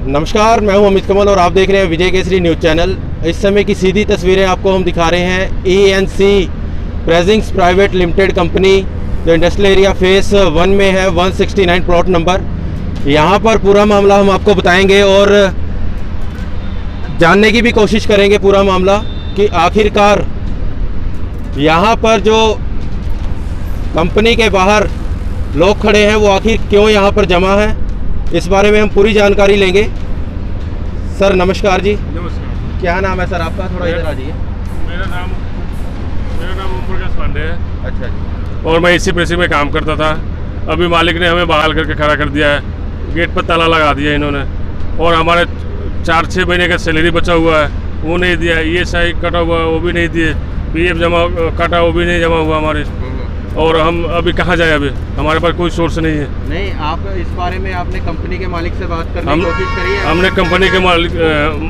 नमस्कार, मैं हूं अमित कमल और आप देख रहे हैं विजय केसरी न्यूज़ चैनल। इस समय की सीधी तस्वीरें आपको हम दिखा रहे हैं ENC प्रेजिंग्स प्राइवेट लिमिटेड कंपनी जो इंडस्ट्रियल एरिया फेस 1 में है, 169 प्लॉट नंबर। यहां पर पूरा मामला हम आपको बताएंगे और जानने की भी कोशिश करेंगे पूरा मामला कि आखिरकार यहां पर जो कंपनी के बाहर लोग खड़े हैं वो आखिर क्यों यहां पर जमा हैं, इस बारे में हम पूरी जानकारी लेंगे। सर नमस्कार जी। नमस्कार। क्या नाम है सर आपका? थोड़ा इधर आ जाइए। मेरा नाम ओम प्रकाश पांडे है। अच्छा जी। और मैं इसी प्रेसिंग में काम करता था। अभी मालिक ने हमें बहाल करके खड़ा कर दिया है, गेट पर ताला लगा दिया इन्होंने, और हमारे 4-6 महीने का सैलरी बचा हुआ है वो नहीं दिया, ESI कटा हुआ है वो भी नहीं दिए, PF जमा कटा वो भी नहीं जमा हुआ हमारे। और हम अभी कहाँ जाए? अभी हमारे पास कोई सोर्स नहीं है। नहीं, आप इस बारे में आपने कंपनी के मालिक से बात करने की कोशिश करी है? हमने कंपनी के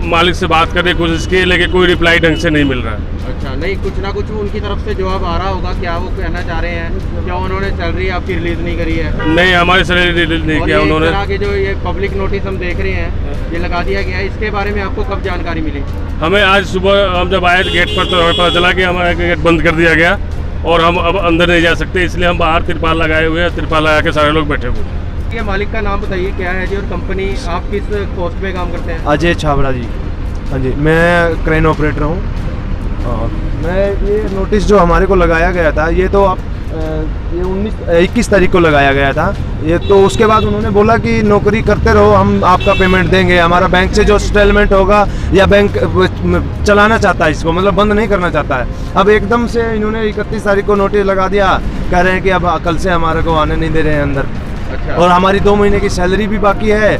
मालिक से बात करने की कोशिश की, लेकिन कोई रिप्लाई ढंग से नहीं मिल रहा है। अच्छा, नहीं कुछ ना कुछ उनकी तरफ से जवाब आ रहा होगा। क्या वो कहना चाह रहे हैं, क्या उन्होंने सैलरी आपकी रिलीज नहीं करी है? नहीं, हमारी सैलरी रिलीज नहीं किया उन्होंने। के जो ये पब्लिक नोटिस हम देख रहे हैं ये लगा दिया गया है, इसके बारे में आपको कब जानकारी मिली? हमें आज सुबह हम जब आए गेट पर तो हमें पता चला कि हमारा गेट बंद कर दिया गया और हम अब अंदर नहीं जा सकते, इसलिए हम बाहर तिरपाल लगाए हुए हैं, तिरपाल लगा के सारे लोग बैठे हुए हैं। ये मालिक का नाम बताइए क्या है जी, और कंपनी आप किस पोस्ट पे काम करते हैं? अजय छाबड़ा जी। हाँ जी, मैं क्रेन ऑपरेटर हूँ। मैं ये नोटिस जो हमारे को लगाया गया था ये तो आप ये 21 तारीख को लगाया गया था ये, तो उसके बाद उन्होंने बोला कि नौकरी करते रहो, हम आपका पेमेंट देंगे, हमारा बैंक से जो सेटलमेंट होगा, या बैंक चलाना चाहता है इसको, मतलब बंद नहीं करना चाहता है। अब एकदम से इन्होंने 31 तारीख को नोटिस लगा दिया, कह रहे हैं कि अब कल से हमारे को आने नहीं दे रहे हैं अंदर। अच्छा। और हमारी 2 महीने की सैलरी भी बाकी है,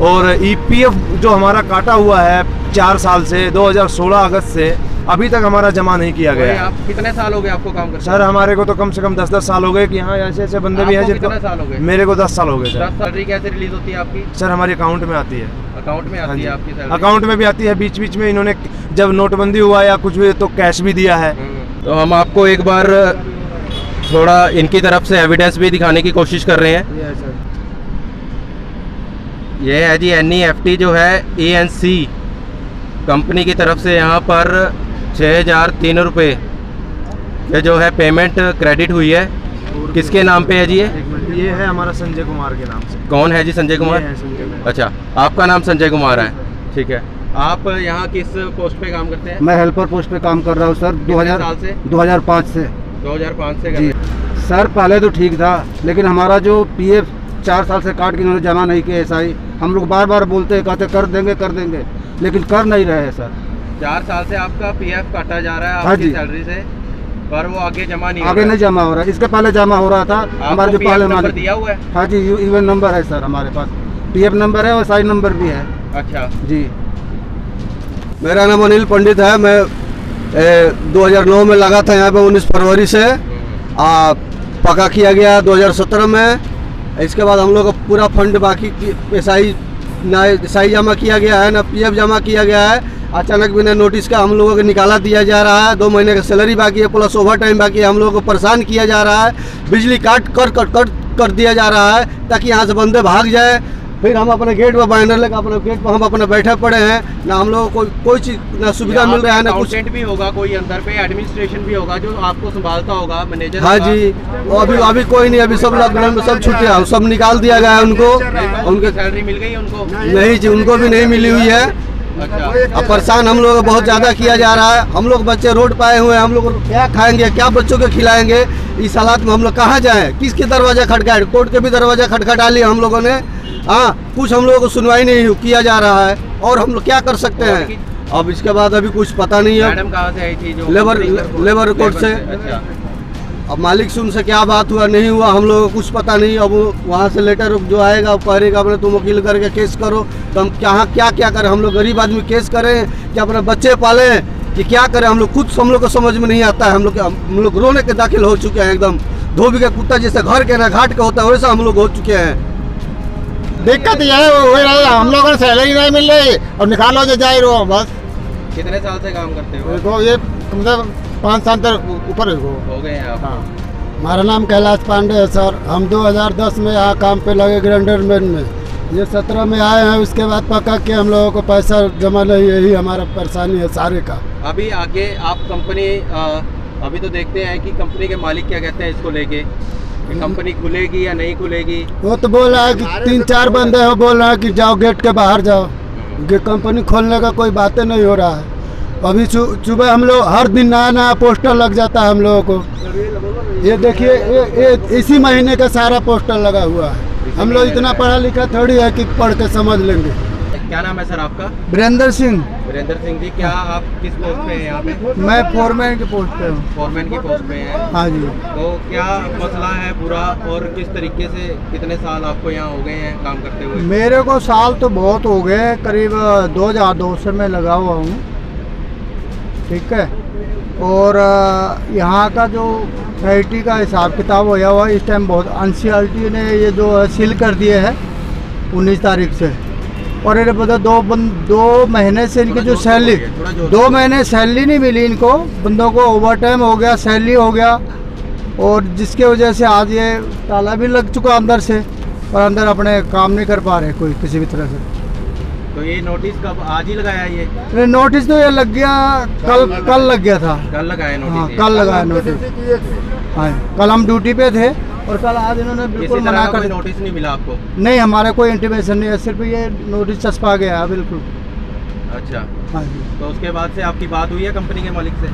और EPF जो हमारा काटा हुआ है 4 साल से, 2016 अगस्त से अभी तक हमारा जमा नहीं किया गया। आप कितने साल हो गए आपको काम करते? सर हमारे को तो कम से कम 10-10 साल हो गए कि यहाँ ऐसे ऐसे बंदे भी हैं जिनको। कितने साल हो गए? मेरे को 10 साल हो गए सर। 10 सैलरी कैसे रिलीज होती है आपकी? सर हमारी अकाउंट में आती है। अकाउंट में आती है आपकी सैलरी? अकाउंट में भी आती है, बीच बीच में इन्होंने जब नोटबंदी हुआ या कुछ भी तो कैश भी दिया है। तो हम आपको एक बार थोड़ा इनकी तरफ से एविडेंस भी दिखाने की कोशिश कर रहे हैं। ये है जी NEFT जो है ENC कंपनी की तरफ से यहाँ पर 6003 रुपये ये जो है पेमेंट क्रेडिट हुई है। किसके नाम पे है जी? ये है हमारा संजय कुमार के नाम से। कौन है जी संजय कुमार? संजय कुमार। अच्छा, आपका नाम संजय कुमार है, ठीक है। आप यहाँ किस पोस्ट पे काम करते हैं? मैं हेल्पर पोस्ट पे काम कर रहा हूँ सर। 2000 साल से? 2005 से। 2005 से जी सर। पहले तो ठीक था, लेकिन हमारा जो PF 4 साल से काट के इन्होंने जमा नहीं किया SI, हम लोग बार बार बोलते हैं, कहते कर देंगे, लेकिन कर नहीं रहे हैं सर। 4 साल से आपका PF काटा जा रहा है हाँ आपकी जी। सैलरी से, पर वो आगे जमा नहीं आगे नहीं जमा हो रहा है। इसके पहले जमा हो रहा था। हमारे जो पहले नंबर दिया हुआ है? हाँ जी, इवन नंबर है सर हमारे पास, PF नंबर है और SI नंबर भी है। अच्छा जी। मेरा नाम अनिल पंडित है। मैं 2009 में लगा था यहाँ पे, 19 फरवरी से पक्का किया गया 2017 में। इसके बाद हम लोग का पूरा फंड बाकी SI जमा किया गया है, ना PF जमा किया गया है। अचानक बिना नोटिस का हम लोगों को निकाला दिया जा रहा है। 2 महीने का सैलरी बाकी है, प्लस ओवर टाइम बाकी है। हम लोगों को परेशान किया जा रहा है, बिजली काट कर दिया जा रहा है ताकि यहाँ से बंदे भाग जाए। फिर हम अपने गेट पर बैनर लेकर अपने गेट पर हम अपने बैठे पड़े हैं, ना हम लोगों को कोई चीज़ ना सुविधा मिल रहा है, ना कुछ। भी होगा कोई अंदर पे, एडमिनिस्ट्रेशन भी होगा जो आपको संभालता होगा, मैनेजर? हाँ जी, अभी कोई नहीं, अभी सब लॉकडाउन में सब छुट्टियाँ, सब निकाल दिया गया है उनको। उनकी सैलरी मिल गई उनको? नहीं जी, उनको भी नहीं मिली हुई है। अच्छा। अब परेशान हम लोग बहुत ज़्यादा किया जा रहा है। हम लोग बच्चे रोड पाए हुए हैं, हम लोग क्या खाएंगे, क्या बच्चों को खिलाएंगे? इस हालात में हम लोग कहाँ जाएं? किसके दरवाजा खटखटाए? कोर्ट के भी दरवाजा खटखटा लिया हम लोगों ने। हाँ, कुछ हम लोगों को सुनवाई नहीं किया जा रहा है, और हम लोग क्या कर सकते हैं? अब इसके बाद अभी कुछ पता नहीं है। मैडम कहाँ से आई थी? जो लेबर कोर्ट से। अच्छा। अब मालिक से उनसे क्या बात हुआ नहीं हुआ हम लोगों को कुछ पता नहीं। अब वहाँ से लेटर जो आएगा वो कहेगा अपने तुम वकील करके केस करो, तो हम क्या करें? हम लोग गरीब आदमी केस करें कि अपने बच्चे पालें कि क्या करें? हम लोग खुद हम लोग को समझ में नहीं आता है। हम लोग रोने के दाखिल हो चुके हैं, एकदम धोबी का कुत्ता जैसे घर के ना घाट का होता है वैसा हम लोग हो चुके हैं। दिक्कत यह है हम लोगों को सैलरी नहीं मिल रही और निकालो जो जाए रहो बस। कितने साल से काम करते हो? ये मतलब 5 साल तक ऊपर हो गए हैं आप? हमारा नाम कैलाश पांडे है सर। हम 2010 में यहाँ काम पे लगे ग्राइंडर मैन में। ये 17 में आए हैं, उसके बाद पका के हम लोगों को पैसा जमा नहीं, यही हमारा परेशानी है सारे का। अभी आगे आप कंपनी अभी तो देखते हैं कि कंपनी के मालिक क्या कहते हैं इसको लेके, कि कंपनी खुलेगी या नहीं खुलेगी। वो तो बोल रहा है कि 3-4 बंदे हो बोल रहा है कि जाओ गेट के बाहर जाओ, कंपनी खोलने का कोई बातें नहीं हो रहा है। अभी सुबह हम लोग हर दिन नया नया पोस्टर लग जाता है हम लोगों को। ये देखिए ये इसी महीने का सारा पोस्टर लगा हुआ है। हम लोग इतना पढ़ा लिखा थोड़ी है कि पढ़ के समझ लेंगे। क्या नाम है सर आपका? वीरेंद्र सिंह। वीरेंद्र सिंह जी, क्या आप किस पोस्ट पे हैं यहाँ पे? मैं फोरमैन की पोस्ट पे हूँ। फोरमैन की पोस्ट पे हैं? हाँ जी। तो क्या मसला है पूरा, और किस तरीके से कितने साल आपको यहाँ हो गए हैं काम करते हुए? मेरे को साल तो बहुत हो गए, करीब 2002 से मैं लगा हुआ हूँ, ठीक है। और यहाँ का जो फैक्ट्री का हिसाब किताब होया हुआ इस टाइम बहुत NCLT ने ये जो सील कर दिए है 19 तारीख से। और ये बता 2 महीने से इनकी जो सैलरी 2 महीने सैलरी नहीं मिली इनको, बंदों को ओवर टाइम हो गया, सैलरी हो गया, और जिसके वजह से आज ये ताला भी लग चुका अंदर से, और अंदर अपने काम नहीं कर पा रहे कोई किसी भी तरह से। तो ये नोटिस कब, आज ही लगाया ये? नोटिस तो ये लग गया कल लग गया था। कल लगाया नोटिस? हाँ, कल लगाया नोटिस। हाँ, कल हम ड्यूटी पे थे और कल आज इन्होंने बिल्कुल मना कर। नोटिस नहीं मिला आपको? नहीं, हमारे कोई इंटीमेशन नहीं है, सिर्फ ये नोटिस चस्पा गया है बिल्कुल। अच्छा। हाँ जी। तो उसके बाद से आपकी बात हुई है कंपनी के मालिक से?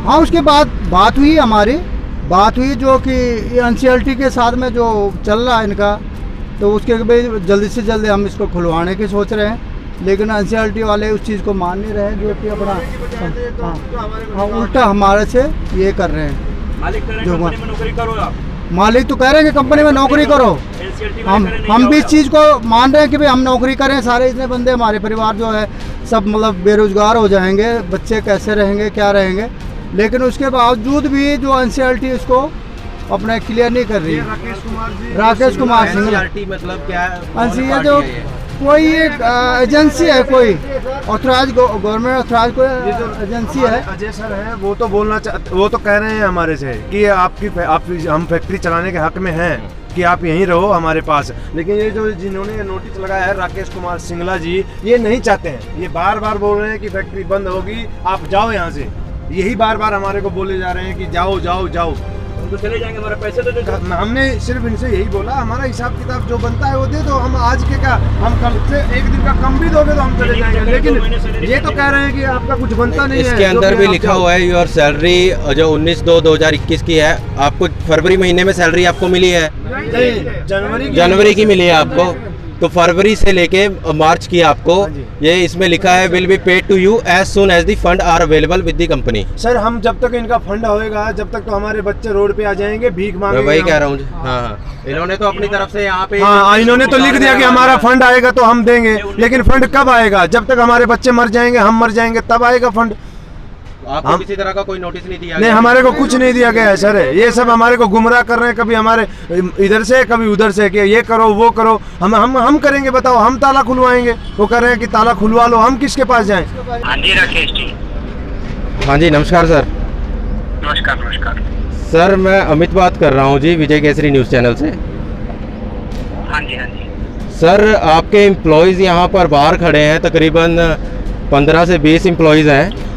हाँ, उसके बाद बात हुई हमारी, बात हुई जो कि NCLT के साथ में जो चल रहा है इनका, तो उसके भाई जल्दी से जल्दी हम इसको खुलवाने की सोच रहे हैं, लेकिन NCLT वाले उस चीज़ को मान नहीं रहे हैं, जो कि अपना हाँ उल्टा हमारे से ये कर रहे हैं। मालिक कह रहे हैं कंपनी में नौकरी करो आप। मालिक तो कह रहे हैं कि कंपनी में नौकरी करो, हम भी इस चीज़ को मान रहे हैं कि भाई हम नौकरी करें। सारे इतने बंदे हमारे परिवार जो है सब मतलब बेरोजगार हो जाएंगे, बच्चे कैसे रहेंगे, क्या रहेंगे, लेकिन उसके बावजूद भी जो NCLT इसको अपना क्लियर नहीं कर रही है। राकेश कुमार सिंह। मतलब क्या? ये जो कोई एक एजेंसी है, कोई ऑथराइज गवर्नमेंट ऑथराइज कोई एजेंसी है। अजय सर है, वो तो वो तो कह रहे हैं हमारे से कि हम फैक्ट्री चलाने के हक में हैं कि आप यहीं रहो हमारे पास। लेकिन ये जो जिन्होंने ये नोटिस लगाया है राकेश कुमार सिंगला जी, ये नहीं चाहते हैं। ये बार बार बोल रहे हैं कि फैक्ट्री बंद होगी, आप जाओ यहाँ से। यही बार बार हमारे को बोले जा रहे हैं कि जाओ जाओ जाओ। तो चले जाएंगे, हमारा पैसे तो दे। हमने सिर्फ इनसे यही बोला, हमारा हिसाब किताब जो बनता है वो दे दो, हम आज के क्या, हम कल से 1 दिन का कम भी दोगे तो हम चले जाएंगे। लेकिन ये तो कह रहे हैं कि आपका कुछ बनता नहीं है। इसके अंदर भी लिखा हुआ है योर सैलरी जो 19/2/2021 की है, आपको फरवरी महीने में सैलरी आपको मिली है? नहीं, जनवरी की मिली है आपको। तो फरवरी से लेके मार्च की आपको ये इसमें लिखा है will be paid to you as soon as the fund are available with the company. Sir हम जब तक इनका फंड होएगा, जब तक तो हमारे बच्चे रोड पे आ जाएंगे भीख मांगेंगे। मैं वही कह रहा हूँ। हाँ, इन्होंने तो अपनी तरफ से यहाँ पे इन्होंने तो लिख दिया कि हमारा फंड आएगा तो हम देंगे, लेकिन फंड कब आएगा? जब तक हमारे बच्चे मर जाएंगे, हम मर जाएंगे, तब आएगा फंड। आपको किसी तरह का कोई नोटिस नहीं दिया? नहीं, हमारे को कुछ नहीं दिया गया है सर। ये सब हमारे को गुमराह कर रहे हैं, कभी हमारे इधर से कभी उधर से, कि ये करो वो करो। हम करेंगे, बताओ, हम ताला खुलवाएंगे। वो कह रहे हैं कि ताला खुलवा लो, हम किसके पास जाएं? हाँ जी राकेश जी। हाँ जी, नमस्कार सर। नमस्कार नमस्कार सर, मैं अमित बात कर रहा हूँ जी, विजय केसरी न्यूज़ चैनल से। हाँ जी हाँ जी। सर, आपके एम्प्लॉयज़ यहाँ पर बाहर खड़े हैं, तकरीबन 15 से 20 एम्प्लॉयज़ हैं,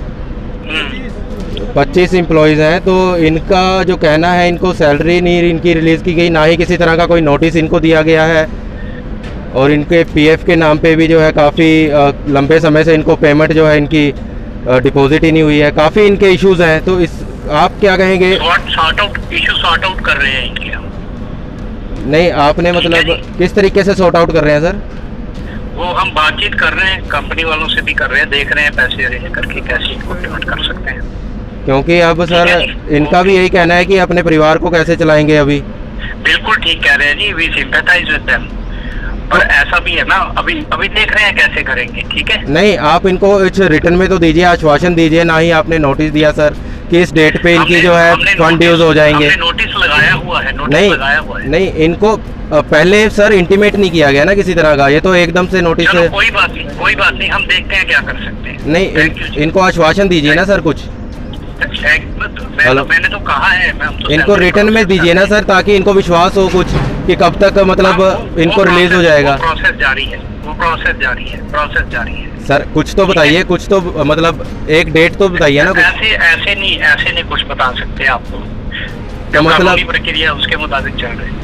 25 एम्प्लॉयज़ हैं। तो इनका जो कहना है, इनको सैलरी नहीं इनकी रिलीज़ की गई, ना ही किसी तरह का कोई नोटिस इनको दिया गया है, और इनके PF के नाम पे भी जो है काफ़ी लंबे समय से इनको पेमेंट जो है इनकी डिपॉजिट ही नहीं हुई है। काफ़ी इनके इश्यूज़ हैं, तो इस आप क्या कहेंगे? इशू सॉर्ट आउट कर रहे हैं इनके हम। नहीं, आपने मतलब किस तरीके से सॉर्ट आउट कर रहे हैं सर? वो हम बातचीत कर रहे हैं, कंपनी वालों से भी कर रहे हैं, देख रहे हैं पैसे अरेंज करके कैसे इनको पेमेंट कर सकते हैं। क्योंकि अब सर इनका भी यही कहना है कि अपने परिवार को कैसे चलाएंगे अभी। बिल्कुल ठीक कह रहे हैं जी, वी सिंपैथाइज विद देम। पर ऐसा भी है ना, अभी देख रहे हैं कैसे करेंगे, ठीक है। नहीं, आप इनको इस रिटर्न में तो दीजिए, आश्वासन दीजिए, ना ही आपने नोटिस दिया सर कि इस डेट पे इनकी जो है फंड यूज हो जाएंगे। नोटिस लगाया हुआ है, नोटिस लगाया हुआ है। नहीं, इनको पहले सर इंटीमेट नहीं किया गया ना किसी तरह का, ये तो एकदम से नोटिस है। कोई बात नहीं, हम देखते हैं क्या कर सकते हैं। नहीं, इनको आश्वासन दीजिए ना सर कुछ। मैंने तो कहा है, इनको रिटर्न में दीजिए ना सर, ताकि इनको विश्वास हो कुछ। कि कब तक मतलब इनको रिलीज हो जाएगा? प्रोसेस जारी है, वो प्रोसेस जारी है, प्रोसेस जारी है। सर कुछ तो बताइए, कुछ तो मतलब एक डेट तो बताइए ना कुछ। ऐसे नहीं कुछ बता सकते आपको, क्या मतलब कानूनी प्रक्रिया उसके मुताबिक चल रही है।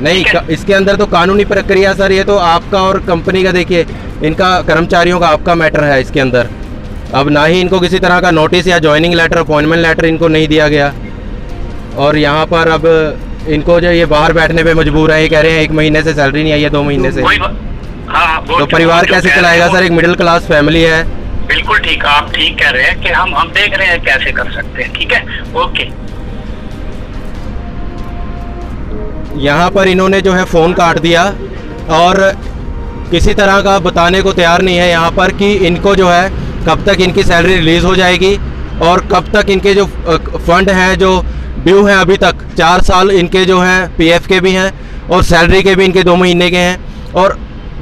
नहीं, इसके अंदर तो कानूनी प्रक्रिया सर, ये तो आपका और कंपनी का, देखिए इनका कर्मचारियों का आपका मैटर है इसके अंदर। अब ना ही इनको किसी तरह का नोटिस या ज्वाइनिंग लेटर, अपॉइंटमेंट लेटर इनको नहीं दिया गया, और यहाँ पर अब इनको जो ये बाहर बैठने पे मजबूर है। ये कह रहे हैं 1 महीने से सैलरी नहीं आई है, 2 महीने से। तो परिवार कैसे चलाएगा सर? एक मिडिल क्लास फैमिली है। बिल्कुल ठीक, आप ठीक कह रहे हैं कि हम देख रहे हैं कैसे कर सकते हैं। ठीक है, ओके। यहाँ पर इन्होंने जो है फ़ोन काट दिया और किसी तरह का बताने को तैयार नहीं है यहाँ पर कि इनको जो है कब तक इनकी सैलरी रिलीज़ हो जाएगी और कब तक इनके जो फंड हैं जो ड्यू हैं अभी तक 4 साल इनके जो हैं पीएफ के भी हैं और सैलरी के भी इनके 2 महीने के हैं, और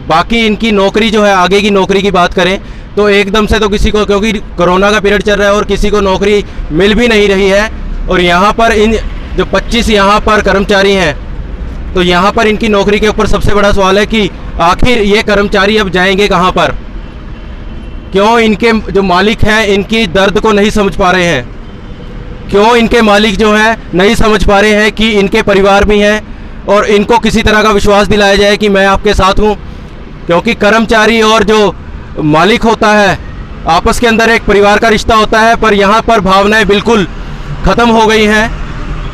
बाकी इनकी नौकरी जो है, आगे की नौकरी की बात करें तो एकदम से तो किसी को, क्योंकि कोरोना का पीरियड चल रहा है और किसी को नौकरी मिल भी नहीं रही है। और यहाँ पर इन जो 25 यहाँ पर कर्मचारी हैं, तो यहाँ पर इनकी नौकरी के ऊपर सबसे बड़ा सवाल है कि आखिर ये कर्मचारी अब जाएंगे कहाँ पर? क्यों इनके जो मालिक हैं इनकी दर्द को नहीं समझ पा रहे हैं? क्यों इनके मालिक जो हैं नहीं समझ पा रहे हैं कि इनके परिवार भी हैं और इनको किसी तरह का विश्वास दिलाया जाए कि मैं आपके साथ हूँ? क्योंकि कर्मचारी और जो मालिक होता है आपस के अंदर एक परिवार का रिश्ता होता है, पर यहाँ पर भावनाएं बिल्कुल ख़त्म हो गई हैं।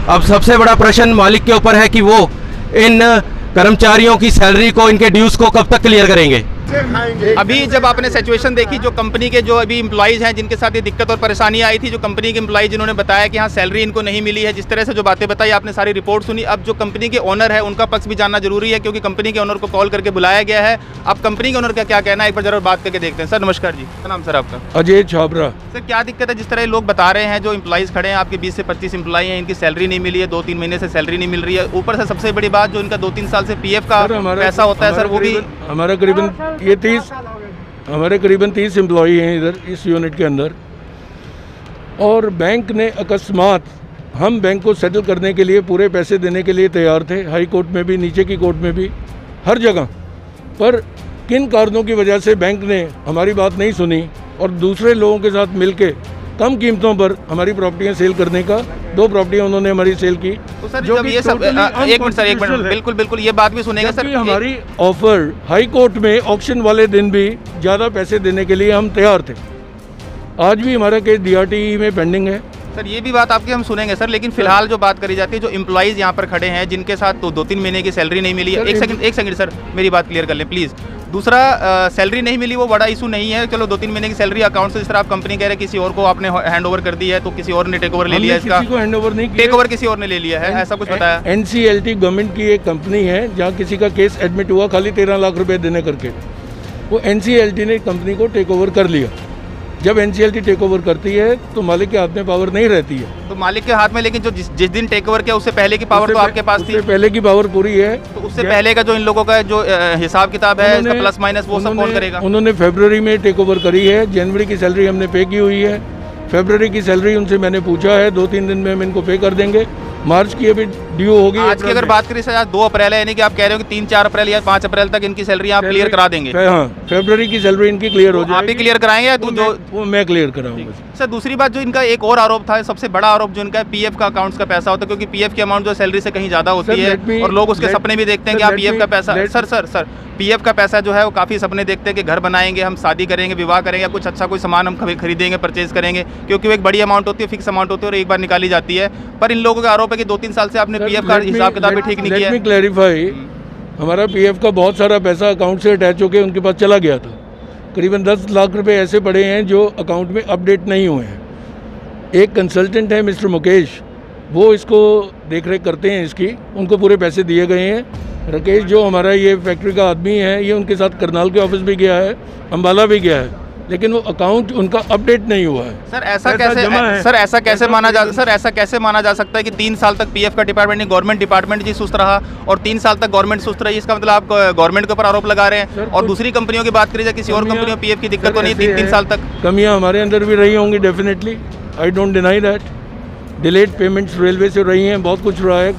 अब सबसे बड़ा प्रश्न मालिक के ऊपर है कि वो इन कर्मचारियों की सैलरी को, इनके ड्यूज को कब तक क्लियर करेंगे। अभी जब आपने सिचुएशन देखी, जो कंपनी के जो अभी एम्प्लॉइज़ हैं जिनके साथ ये दिक्कत और परेशानी आई थी, जो कंपनी के एम्प्लॉइज जिन्होंने बताया कि हाँ सैलरी इनको नहीं मिली है, जिस तरह से जो बातें बताई आपने सारी रिपोर्ट सुनी। अब जो कंपनी के ओनर है उनका पक्ष भी जानना जरूरी है, क्योंकि कंपनी के ओनर को कॉल करके बुलाया गया है। अब कंपनी के ओनर का क्या कहना है, एक बार जरूर बात करके देखते हैं। सर नमस्कार जी, क्या नाम सर आपका? अजय छाबरा। सर क्या दिक्कत है? जिस तरह लोग बता रहे हैं, जो एम्प्लॉइज़ खड़े हैं आपके 20 से 25 एम्प्लॉई हैं, इनकी सैलरी नहीं मिली है, 2-3 महीने से सैलरी नहीं मिल रही है। ऊपर से सबसे बड़ी बात, जो इनका 2-3 साल से पीएफ का पैसा होता है सर, वो भी हमारे करीबन 30 एम्प्लॉई हैं इधर इस यूनिट के अंदर, और बैंक ने अकस्मात, हम बैंक को सेटल करने के लिए पूरे पैसे देने के लिए तैयार थे, हाई कोर्ट में भी, नीचे की कोर्ट में भी, हर जगह, पर किन कारणों की वजह से बैंक ने हमारी बात नहीं सुनी और दूसरे लोगों के साथ मिलके कम कीमतों पर हमारी प्रॉपर्टियां सेल करने का, 2 प्रॉपर्टियां उन्होंने हमारी सेल की। तो सर जब ये सब, एक मिनट, बिल्कुल ये बात भी सुनेगा सर। हमारी ऑफर हाई कोर्ट में ऑक्शन वाले दिन भी ज़्यादा पैसे देने के लिए हम तैयार थे। आज भी हमारा केस DRT में पेंडिंग है। सर ये भी बात आपकी हम सुनेंगे सर, लेकिन फिलहाल जो बात करी जाती है, जो एम्प्लॉइज़ यहाँ पर खड़े हैं जिनके साथ तो 2-3 महीने की सैलरी नहीं मिली है। एक सेकंड सर, मेरी बात क्लियर कर लें प्लीज़। दूसरा, सैलरी नहीं मिली वो बड़ा इशू नहीं है, चलो 2-3 महीने की सैलरी अकाउंट से, जिस तरह आप कंपनी कह रहे हैं किसी और को आपने हैंड ओवर कर दी है, तो किसी और ने टेक ओवर ले लिया इसका? किसी को हैंड ओवर नहीं किया, टेक ओवर किसी और ने ले लिया है, ऐसा कुछ बताया? NCLT गवर्नमेंट की एक कंपनी है जहाँ किसी का केस एडमिट हुआ खाली 13 लाख रुपए देने करके, वो NCLT ने कंपनी को टेक ओवर कर लिया। जब NCLT टेक ओवर करती है तो मालिक के हाथ में पावर नहीं रहती है। तो मालिक के हाथ में, लेकिन जो जिस दिन टेक ओवर किया उससे पहले की पावर तो आपके पास थी? उससे पहले की पावर पूरी है। तो उससे पहले का जो इन लोगों का जो हिसाब किताब है, इसका प्लस माइनस, वो सब कौन करेगा? उन्होंने फरवरी में टेक ओवर करी है, जनवरी की सैलरी हमने पे की हुई है, फरवरी की सैलरी उनसे मैंने पूछा है, 2-3 दिन में हम इनको पे कर देंगे। मार्च की अभी ड्यू होगी। आज की अगर बात करें सर, आज 2 अप्रैल है, यानी कि आप कह रहे हो कि 3-4 अप्रैल या 5 अप्रैल तक इनकी सैलरी आप क्लियर करा देंगे? हाँ, फरवरी की सैलरी इनकी क्लियर हो जाएगी। आप ही क्लियर कराएंगे या वो मैं क्लियर कराऊंगा। सर दूसरी बात, जो इनका एक और आरोप था, सबसे बड़ा आरोप जो इनका पीएफ का अकाउंट्स का पैसा होता है, क्योंकि पीएफ की अमाउंट जो सैलरी से कहीं ज़्यादा होती है और लोग उसके सपने भी देखते हैं कि आप पीएफ का पैसा, सर पीएफ का पैसा जो है वो काफ़ी सपने देखते हैं कि घर बनाएंगे, हम शादी करेंगे, विवाह करेंगे, या कुछ अच्छा कोई सामान हम खरीदेंगे, परचेज करेंगे, क्योंकि वो एक बड़ी अमाउंट होती है, फिक्स अमाउंट होती है और एक बार निकाली जाती है। पर इन लोगों का आरोप है कि 2-3 साल से आपने पीएफ का हिसाब किताब भी ठीक नहीं किया। लेट मी क्लैरिफाई, हमारा पीएफ का बहुत सारा पैसा अकाउंट से अटैच होकर उनके पास चला गया था। करीबन 10 लाख रुपए ऐसे पड़े हैं जो अकाउंट में अपडेट नहीं हुए हैं। एक कंसल्टेंट है मिस्टर मुकेश, वो इसको देख रेख करते हैं इसकी, उनको पूरे पैसे दिए गए हैं। राकेश जो हमारा ये फैक्ट्री का आदमी है, ये उनके साथ करनाल के ऑफिस भी गया है, अम्बाला भी गया है, लेकिन वो अकाउंट उनका अपडेट नहीं हुआ है। सर ऐसा कैसे माना जा सकता है कि 3 साल तक पीएफ का डिपार्टमेंट नहीं, गवर्नमेंट डिपार्टमेंट जी सुस्त रहा और 3 साल तक गवर्नमेंट सुस्त रही? इसका मतलब आप गवर्नमेंट के ऊपर आरोप लगा रहे हैं। और दूसरी कंपनियों की बात करी जाए, किसी और कंपनियों में पीएफ की दिक्कत तो नहीं 3 साल तक? कमियाँ हमारे अंदर भी रही होंगी definitely, I don't deny that. Delayed payments railway से रही हैं, बहुत कुछ रहा है,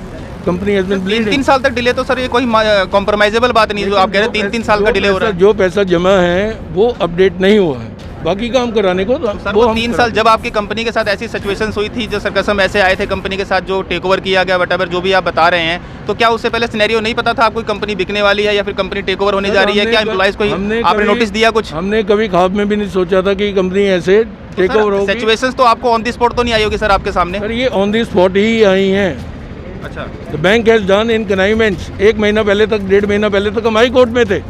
कंपनी हैज बीन ब्लीडिंग। 3 साल तक डिले तो सर ये कोई कॉम्प्रोमाइजेबल बात नहीं है जो आप कह रहे हैं 3 साल का डिले हो रहा है। जो पैसा जमा है वो अपडेट नहीं हुआ है, बाकी काम कराने को तो सर वो 3 साल जब आपकी कंपनी के साथ ऐसी सिचुएशंस हुई थी, जो सरकसम ऐसे आए थे कंपनी के साथ, जो टेक ओवर किया गया, वटएवर जो भी आप बता रहे हैं, तो क्या उससे पहले सिनेरियो नहीं पता था आपको कंपनी बिकने वाली है या फिर कंपनी टेक ओवर होने जा रही है? क्या एम्प्लॉइज को आपने नोटिस दिया कुछ? हमने कभी ख्वाब में भी नहीं सोचा था कि कंपनी ऐसे टेक ओवर होगी। सिचुएशंस तो आपको ऑन द स्पॉट तो नहीं आई होगी सर आपके सामने? सर ये ऑन द स्पॉट ही आई हैं। अच्छा, the bank has done in consignments. 1 महीना पहले तक, 1.5 महीना पहले तक हम हाई कोर्ट में थे।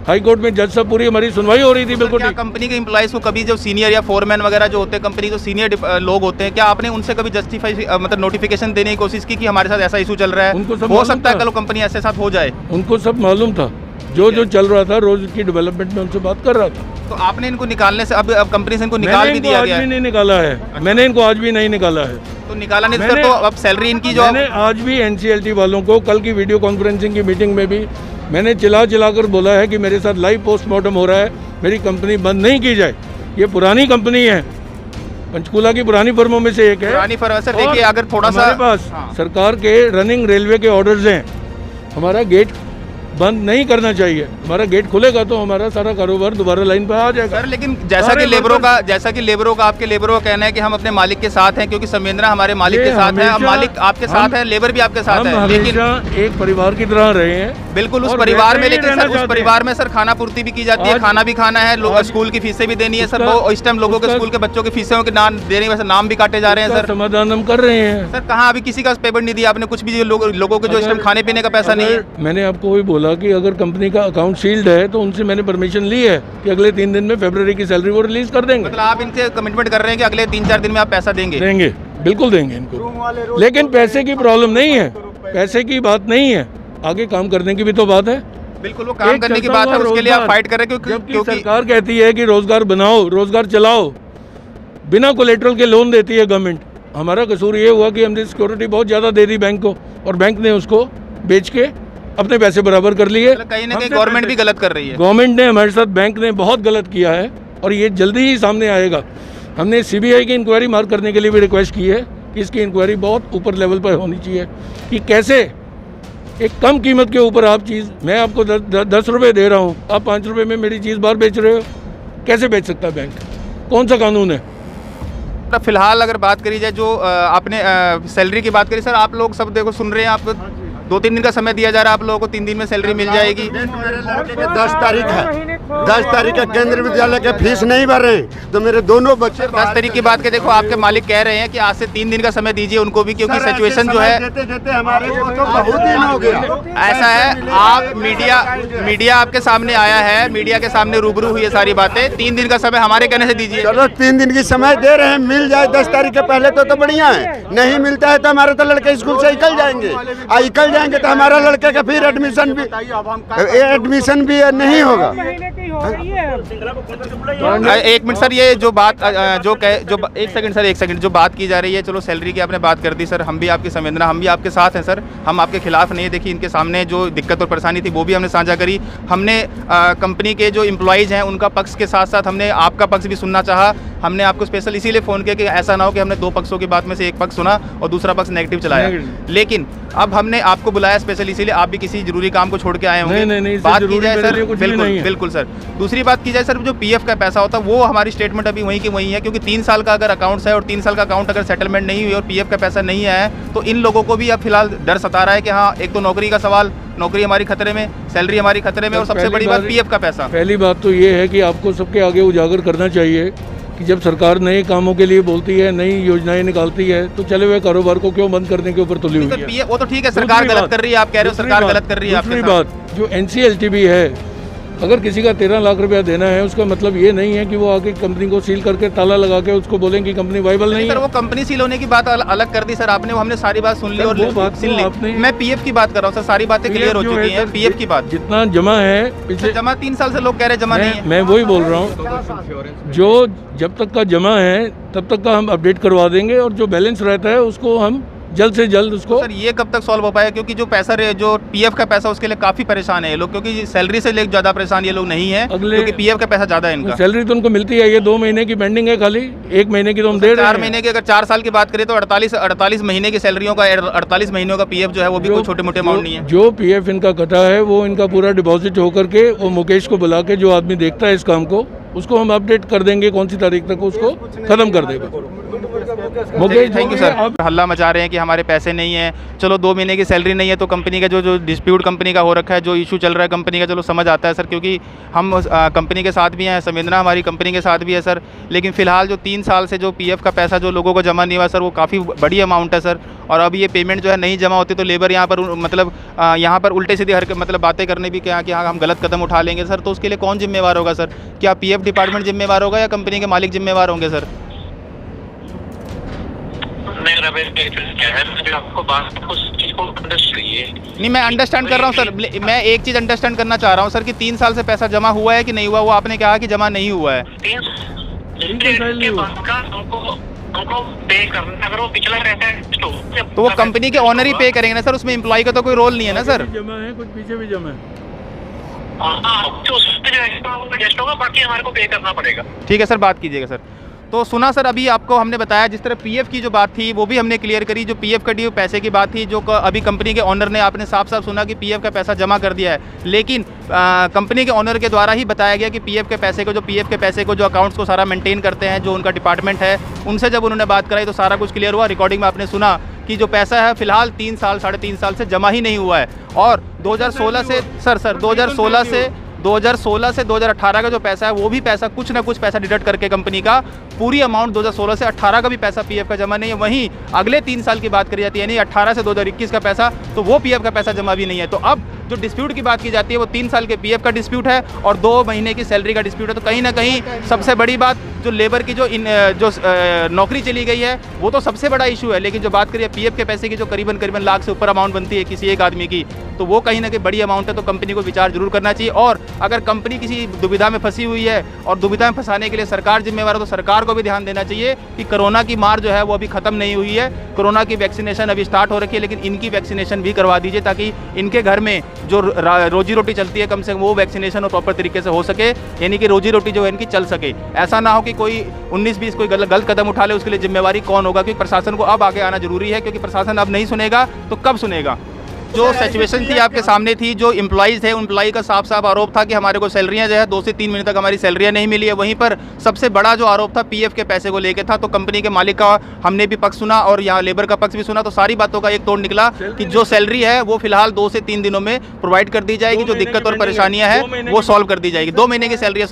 हाई कोर्ट में जज साहब पूरी हमारी सुनवाई हो रही थी। बिल्कुल क्या कंपनी के एम्प्लॉइज को कभी जो सीनियर या फोरमैन वगैरह जो होते हैं, कंपनी जो सीनियर लोग होते हैं, क्या आपने उनसे कभी जस्टिफाई मतलब नोटिफिकेशन देने की कोशिश की कि हमारे साथ ऐसा इशू चल रहा है, उनको सब हो सकता है कल कंपनी ऐसे साथ हो जाए? उनको सब मालूम था, जो चल रहा था रोज की डेवलपमेंट में उनसे बात कर रहा था। तो आपने इनको निकालने से अब कंपनी से इनको निकाल भी दिया गया है? आज भी नहीं निकाला है, मैंने इनको आज भी नहीं निकाला है। तो निकाला नहीं सर, तो अब सैलरी इनकी जो मैंने आज भी NCLT वालों को कल की वीडियो कॉन्फ्रेंसिंग की मीटिंग में भी मैंने चिल्ला कर बोला है कि मेरे साथ लाइव पोस्टमार्टम हो रहा है, मेरी कंपनी बंद नहीं की जाए। ये पुरानी कंपनी है, पंचकूला की पुरानी फर्मों में से एक है। पुरानी फर्म सर, देखिए अगर थोड़ा सा हमारे पास सरकार के रनिंग रेलवे के ऑर्डर्स हैं, हमारा गेट बंद नहीं करना चाहिए। हमारा गेट खुलेगा तो हमारा सारा कारोबार दोबारा लाइन पर आ जाएगा। सर लेकिन जैसा कि लेबरों का आपके लेबरों का कहना है कि हम अपने मालिक के साथ हैं, क्योंकि संवेदना हमारे मालिक के साथ है, मालिक आपके साथ है, लेबर भी आपके साथ है, लेकिन एक परिवार की तरह रहे हैं। बिल्कुल उस परिवार में, लेकिन सर उस परिवार में सर खाना पूर्ति भी की जाती है, खाना भी खाना है, स्कूल की फीसें भी देनी है सर। वो इस टाइम लोगों के स्कूल के बच्चों की फीसों के नाम देने वैसे नाम भी काटे जा रहे हैं सर। समाधान हम कर रहे हैं सर। कहाँ अभी किसी का पेमेंट नहीं दिया आपने कुछ भी? लोगों के जो इस टाइम खाने पीने का पैसा नहीं है। मैंने आपको वही बोला कि अगर कंपनी का अकाउंट सील्ड है तो उनसे मैंने परमिशन ली है कि अगले 3 दिन में फरवरी की सैलरी वो रिलीज कर देंगे। मतलब आप इनसे कमिटमेंट कर रहे हैं कि अगले 3-4 दिन में आप पैसा देंगे? देंगे, बिल्कुल देंगे इनको। लेकिन पैसे की प्रॉब्लम नहीं है, पैसे की बात नहीं है, आगे काम करने की भी तो बात है। बिल्कुल वो काम करने की बात है, उसके लिए आप फाइट कर रहे हैं क्योंकि सरकार कहती है कि रोजगार बनाओ, रोजगार चलाओ, बिना कोलेट्रल के लोन देती है गवर्नमेंट। हमारा कसूर ये हुआ कि हमने सिक्योरिटी बहुत ज़्यादा दे दी बैंक को, और बैंक ने उसको बेच के अपने पैसे बराबर कर लिए। कहीं ना कहीं गवर्नमेंट भी गलत कर रही है। गवर्नमेंट ने हमारे साथ, बैंक ने बहुत गलत किया है, और ये जल्दी ही सामने आएगा। हमने CBI की इंक्वायरी मार्क करने के लिए भी रिक्वेस्ट की है कि इसकी इंक्वायरी बहुत ऊपर लेवल पर होनी चाहिए कि कैसे एक कम कीमत के ऊपर आप चीज़, मैं आपको 10 रुपये दे रहा हूँ, आप 5 रुपये में मेरी चीज़ बाहर बेच रहे हो, कैसे बेच सकता है बैंक? कौन सा कानून है? फिलहाल अगर बात करी जाए जो आपने सैलरी की बात करी सर, आप लोग सब देखो सुन रहे हैं, आपको 2-3 दिन का समय दिया जा रहा है, आप लोगों को 3 दिन में सैलरी मिल जाएगी। 10 तारीख है, 10 तारीख का केंद्रीय विद्यालय के फीस नहीं भर रहे, तो मेरे दोनों बच्चे 10 तारीख की बात के देखो, आपके मालिक कह रहे हैं कि आज से 3 दिन का समय दीजिए उनको भी, क्योंकि सिचुएशन जो है देते हमारे को तो बहुत दिन हो गया। ऐसा है, आप मीडिया आपके सामने आया है, मीडिया के सामने रूबरू हुई है सारी बातें, 3 दिन का समय हमारे कहने से दीजिए। चलो 3 दिन की समय दे रहे हैं, मिल जाए 10 तारीख के पहले तो बढ़िया है, नहीं मिलता है तो हमारे तो लड़के स्कूल से निकल जाएंगे, निकल जाएंगे तो हमारा लड़के का फिर एडमिशन भी नहीं होगा। एक मिनट सर, ये जो बात एक सेकंड जो बात की जा रही है, चलो सैलरी की आपने बात कर दी सर, हम भी आपकी संवेदना, हम भी आपके साथ हैं सर, हम आपके खिलाफ नहीं है। देखिए इनके सामने जो दिक्कत और परेशानी थी वो भी हमने साझा करी, हमने कंपनी के जो एम्प्लॉइज हैं उनका पक्ष के साथ साथ हमने आपका पक्ष भी सुनना चाहा। हमने आपको स्पेशल इसीलिए फ़ोन किया कि ऐसा ना हो कि हमने 2 पक्षों की बात में से एक पक्ष सुना और दूसरा पक्ष नेगेटिव चलाया, लेकिन अब हमने आपको बुलाया स्पेशल इसीलिए, आप भी किसी जरूरी काम को छोड़ के आए होंगे। नहीं, बात की जाए सर, बिल्कुल सर, दूसरी बात की जाए सर, जो PF का पैसा होता है वो हमारी स्टेटमेंट अभी वहीं की वहीं है, क्योंकि 3 साल का अगर अकाउंट्स है और 3 साल का अकाउंट अगर सेटलमेंट नहीं हुई और PF का पैसा नहीं आया है, तो इन लोगों को भी अब फिलहाल डर सता रहा है कि हाँ, एक तो नौकरी का सवाल, नौकरी हमारी खतरे में, सैलरी हमारी खतरे में, और सबसे बड़ी बात PF का पैसा। पहली बात तो ये है कि आपको सबके आगे उजागर करना चाहिए कि जब सरकार नए कामों के लिए बोलती है, नई योजनाएं निकालती है, तो चले हुए कारोबार को क्यों बंद करने के ऊपर तुली हुई है? वो तो ठीक है, सरकार गलत कर रही है, आप कह रहे हो सरकार गलत कर रही है। दूसरी बात, जो NCLT भी है, अगर किसी का 13 लाख रुपया देना है, उसका मतलब ये नहीं है कि वो आके कंपनी को सील करके ताला लगा के उसको बोलेंगे कि कंपनी वाइबल नहीं है। सर वो कंपनी सील होने की बात अलग कर दी सर आपने, वो हमने सारी बात सुन ली और सुन ली। मैं PF की बात कर रहा हूँ सर, सारी बातें क्लियर हो चुकी हैं। PF की बात जितना जमा है पिछले, जमा 3 साल से लोग कह रहे हैं जमा नहीं है। मैं वही बोल रहा हूँ, जो जब तक का जमा है तब तक का हम अपडेट करवा देंगे, और जो बैलेंस रहता है उसको हम जल्द से जल्द उसको। सर ये कब तक सॉल्व हो पाएगा, क्योंकि जो पैसा जो पीएफ का पैसा उसके लिए काफ़ी परेशान है ये लोग, क्योंकि सैलरी से लेकर ज़्यादा परेशान ये लोग नहीं है, क्योंकि पीएफ का पैसा ज़्यादा है इनका। सैलरी तो उनको मिलती है, ये 2 महीने की पेंडिंग है, खाली 1 महीने की तो हम दे रहे हैं। 4 महीने की, अगर 4 साल की बात करें तो 48 महीने की सैलरियों का 48 महीनों का पीएफ जो है वो भी कोई छोटे मोटे अमाउंट नहीं है। जो पीएफ इनका कटा है वो इनका पूरा डिपॉजिट होकर के वो मुकेश को बुला के, जो आदमी देखता है इस काम को, उसको हम अपडेट कर देंगे कौन सी तारीख तक उसको खत्म कर देगा। Mukesh, thank you sir. हल्ला मचा रहे हैं कि हमारे पैसे नहीं है, चलो 2 महीने की सैलरी नहीं है तो कंपनी का जो डिस्प्यूट कंपनी का हो रखा है, जो इशू चल रहा है कंपनी का, चलो समझ आता है सर, क्योंकि हम कंपनी के साथ भी हैं, संवेदना हमारी कंपनी के साथ भी है सर। लेकिन फिलहाल जो 3 साल से जो पीएफ का पैसा जो लोगों को जमा नहीं हुआ सर, वो काफ़ी बड़ी अमाउंट है सर। और अब ये पेमेंट जो है नहीं जमा होती तो लेबर यहाँ पर मतलब यहाँ पर उल्टे सीधे मतलब बातें करने भी क्या कि हाँ हम गलत कदम उठा लेंगे सर, तो उसके लिए कौन जिम्मेवार होगा सर? क्या पीएफ डिपार्टमेंट जिम्मेवार होगा या कंपनी के मालिक जिम्मेवार होंगे सर? आपको बात उस चीज को नहीं, मैं अंडरस्टैंड कर रहा हूँ सर, मैं एक चीज़ अंडरस्टैंड करना चाह रहा हूँ सर कि 3 साल से पैसा जमा हुआ है कि नहीं हुआ, वो आपने कहा कि जमा नहीं हुआ है। पे करना, अगर वो पिछला रहता है तो वो कंपनी के ऑनर ही पे करेंगे ना सर, उसमें एम्प्लॉय का तो कोई रोल नहीं है ना सर। जमा है, कुछ पीछे भी जमा है। बाकी हमारे को पे करना पड़ेगा। ठीक है सर, बात कीजिएगा सर। तो सुना सर, अभी आपको हमने बताया जिस तरह पीएफ की जो बात थी वो भी हमने क्लियर करी, जो पीएफ कटी हुई पैसे की बात थी, जो अभी कंपनी के ऑनर ने, आपने साफ साफ सुना कि पीएफ का पैसा जमा कर दिया है, लेकिन कंपनी के ऑनर के द्वारा ही बताया गया कि पीएफ के पैसे को जो अकाउंट्स को सारा मेंटेन करते हैं, जो उनका डिपार्टमेंट है, उनसे जब उन्होंने बात कराई तो सारा कुछ क्लियर हुआ। रिकॉर्डिंग में आपने सुना कि जो पैसा है फिलहाल 3 साल 3.5 साल से जमा ही नहीं हुआ है, और 2016 से 2016 से 2018 का जो पैसा है वो भी पैसा कुछ ना कुछ पैसा डिडक्ट करके कंपनी का पूरी अमाउंट 2016 से 18 का भी पैसा पीएफ का जमा नहीं है। वहीं अगले 3 साल की बात करी जाती है, यानी 18 से 2021 का पैसा, तो वो पीएफ का पैसा जमा भी नहीं है। तो अब जो डिस्प्यूट की बात की जाती है वो 3 साल के पीएफ का डिस्प्यूट है और 2 महीने की सैलरी का डिस्प्यूट है। तो कहीं ना कहीं सबसे बड़ी बात जो लेबर की जो नौकरी चली गई है वो तो सबसे बड़ा इशू है, लेकिन जो बात करिए पीएफ के पैसे की जो करीबन लाख से ऊपर अमाउंट बनती है किसी एक आदमी की, तो वो कहीं ना कहीं बड़ी अमाउंट है। तो कंपनी को विचार जरूर करना चाहिए, और अगर कंपनी किसी दुविधा में फंसी हुई है और दुविधा में फंसाने के लिए सरकार जिम्मेवार है तो सरकार को भी ध्यान देना चाहिए कि कोरोना की मार जो है वो अभी खत्म नहीं हुई है। कोरोना की वैक्सीनेशन अभी स्टार्ट हो रखी है, लेकिन इनकी वैक्सीनेशन भी करवा दीजिए ताकि इनके घर में जो रोजी रोटी चलती है कम से कम वो वैक्सीनेशन और प्रॉपर तरीके से हो सके, यानी कि रोजी रोटी जो है इनकी चल सके। ऐसा ना हो कि कोई 19-20 कोई गलत कदम उठा ले, उसके लिए जिम्मेवारी कौन होगा? क्योंकि प्रशासन को अब आगे आना जरूरी है, क्योंकि प्रशासन अब नहीं सुनेगा तो कब सुनेगा? जो सिचुएशन थी आपके सामने थी, जो एम्प्लॉइज़ है एम्प्लॉई का साफ साफ आरोप था कि हमारे को सैलरियां जो है 2 से 3 महीने तक हमारी सैलरियां नहीं मिली है। वहीं पर सबसे बड़ा जो आरोप था पीएफ के पैसे को लेकर था। तो कंपनी के मालिक का हमने भी पक्ष सुना और यहाँ लेबर का पक्ष भी सुना, तो सारी बातों का एक तोड़ निकला कि जो सैलरी है वो फिलहाल 2 से 3 दिनों में प्रोवाइड कर दी जाएगी, जो दिक्कत और परेशानियाँ हैं वो सॉल्व कर दी जाएगी। 2 महीने की सैलरी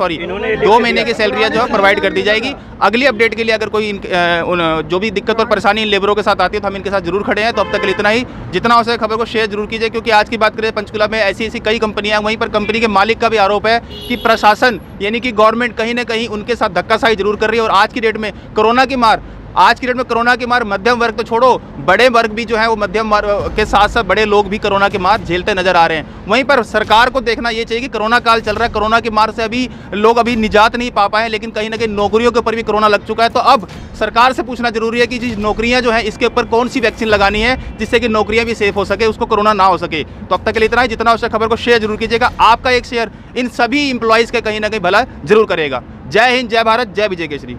2 महीने की सैलरियाँ जो है प्रोवाइड कर दी जाएगी। अगली अपडेट के लिए अगर कोई जो भी दिक्कत और परेशानी इन लेबरों के साथ आती है तो हम इनके साथ जरूर खड़े हैं। तो अब तक इतना ही, जितना हो सके खबर को शेयर जरूर कीजिए, क्योंकि आज की बात करें पंचकुला में ऐसी कई कंपनियां हैं, वहीं पर कंपनी के मालिक का भी आरोप है कि प्रशासन यानी कि गवर्नमेंट कहीं ना कहीं उनके साथ धक्काशाही जरूर कर रही है। और आज की डेट में कोरोना की मार मध्यम वर्ग तो छोड़ो, बड़े वर्ग भी जो है वो मध्यम वर्ग के साथ साथ बड़े लोग भी कोरोना की मार झेलते नजर आ रहे हैं। वहीं पर सरकार को देखना ये चाहिए कि कोरोना काल चल रहा है, कोरोना की मार से अभी लोग निजात नहीं पा पाए, लेकिन कहीं ना कहीं नौकरियों के ऊपर भी कोरोना लग चुका है। तो अब सरकार से पूछना जरूरी है कि जी नौकरियां जो है इसके ऊपर कौन सी वैक्सीन लगानी है जिससे कि नौकरियां भी सेफ हो सके, उसको कोरोना ना हो सके। तो अब तक के लिए इतना ही, जितना हो सके खबर को शेयर जरूर कीजिएगा। आपका एक शेयर इन सभी इंप्लॉइज के कहीं ना कहीं भला जरूर करेगा। जय हिंद, जय भारत, जय विजय केसरी।